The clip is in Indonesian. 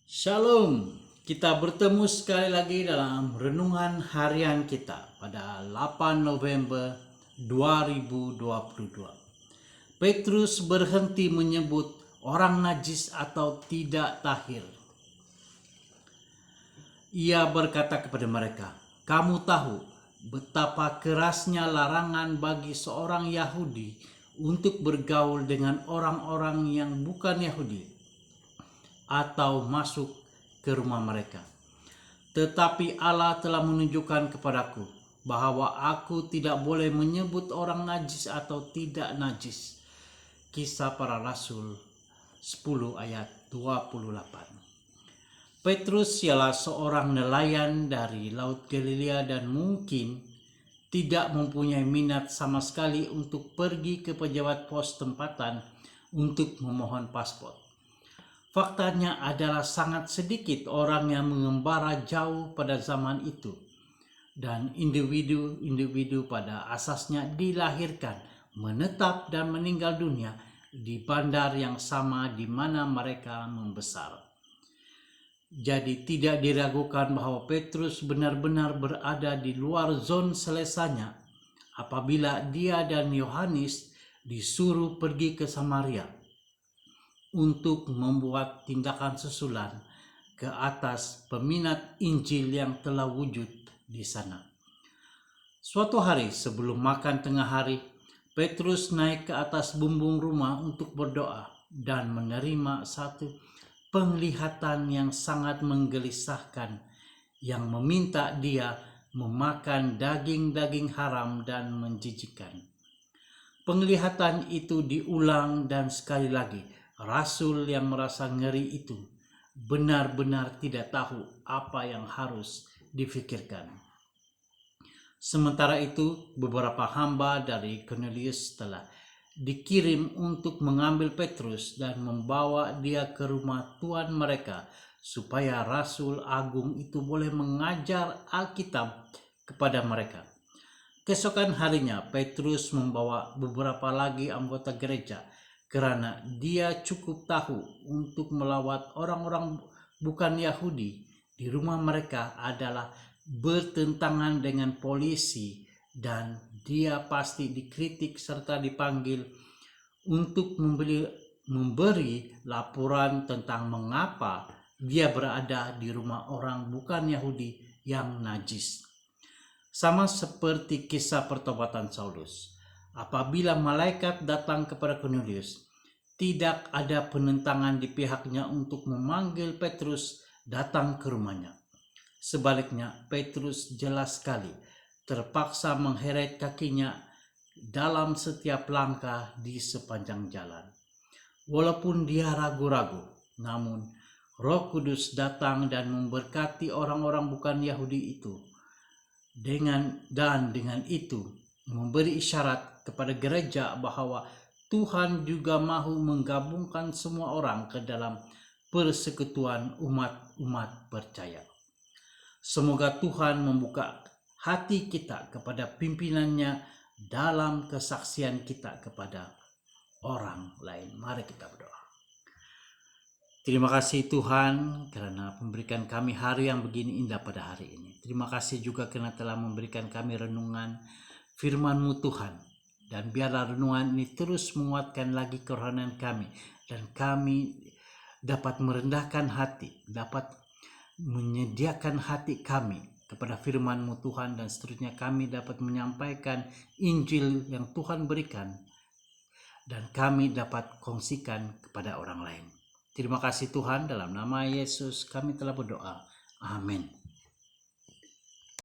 Shalom, kita bertemu sekali lagi dalam renungan harian kita pada 8 November 2022. Petrus berhenti menyebut orang najis atau tidak tahir. Ia berkata kepada mereka, "Kamu tahu betapa kerasnya larangan bagi seorang Yahudi untuk bergaul dengan orang-orang yang bukan Yahudi atau masuk ke rumah mereka. Tetapi Allah telah menunjukkan kepadaku bahwa aku tidak boleh menyebut orang najis atau tidak najis." Kisah Para Rasul 10 ayat 28. Petrus ialah seorang nelayan dari Laut Galilea dan mungkin tidak mempunyai minat sama sekali untuk pergi ke pejabat pos tempatan untuk memohon paspor. Faktanya adalah sangat sedikit orang yang mengembara jauh pada zaman itu, dan individu-individu pada asasnya dilahirkan, menetap dan meninggal dunia di bandar yang sama di mana mereka membesar. Jadi tidak diragukan bahwa Petrus benar-benar berada di luar zon selesanya apabila dia dan Yohanes disuruh pergi ke Samaria untuk membuat tindakan susulan ke atas peminat Injil yang telah wujud di sana. Suatu hari sebelum makan tengah hari, Petrus naik ke atas bumbung rumah untuk berdoa dan menerima satu penglihatan yang sangat menggelisahkan yang meminta dia memakan daging-daging haram dan menjijikkan. Penglihatan itu diulang dan sekali lagi. Rasul yang merasa ngeri itu benar-benar tidak tahu apa yang harus difikirkan. Sementara itu, beberapa hamba dari Cornelius telah dikirim untuk mengambil Petrus dan membawa dia ke rumah tuan mereka supaya Rasul Agung itu boleh mengajar Alkitab kepada mereka. Keesokan harinya, Petrus membawa beberapa lagi anggota gereja karena dia cukup tahu untuk melawat orang-orang bukan Yahudi di rumah mereka adalah bertentangan dengan polisi, dan dia pasti dikritik serta dipanggil untuk memberi laporan tentang mengapa dia berada di rumah orang bukan Yahudi yang najis. Sama seperti kisah pertobatan Saulus. Apabila malaikat datang kepada Cornelius, tidak ada penentangan di pihaknya untuk memanggil Petrus datang ke rumahnya. Sebaliknya, Petrus jelas sekali terpaksa mengheret kakinya dalam setiap langkah di sepanjang jalan. Walaupun dia ragu-ragu, namun Roh Kudus datang dan memberkati orang-orang bukan Yahudi itu. Dengan itu memberi isyarat kepada gereja bahwa Tuhan juga mahu menggabungkan semua orang ke dalam persekutuan umat-umat percaya. Semoga Tuhan membuka hati kita kepada pimpinannya dalam kesaksian kita kepada orang lain. Mari kita berdoa. Terima kasih Tuhan karena memberikan kami hari yang begini indah pada hari ini. Terima kasih juga karena telah memberikan kami renungan firman-Mu Tuhan. Dan biarlah renungan ini terus menguatkan lagi kerohanian kami. Dan kami dapat merendahkan hati, dapat menyediakan hati kami kepada firman-Mu Tuhan. Dan seterusnya kami dapat menyampaikan Injil yang Tuhan berikan. Dan kami dapat kongsikan kepada orang lain. Terima kasih Tuhan, dalam nama Yesus kami telah berdoa. Amin.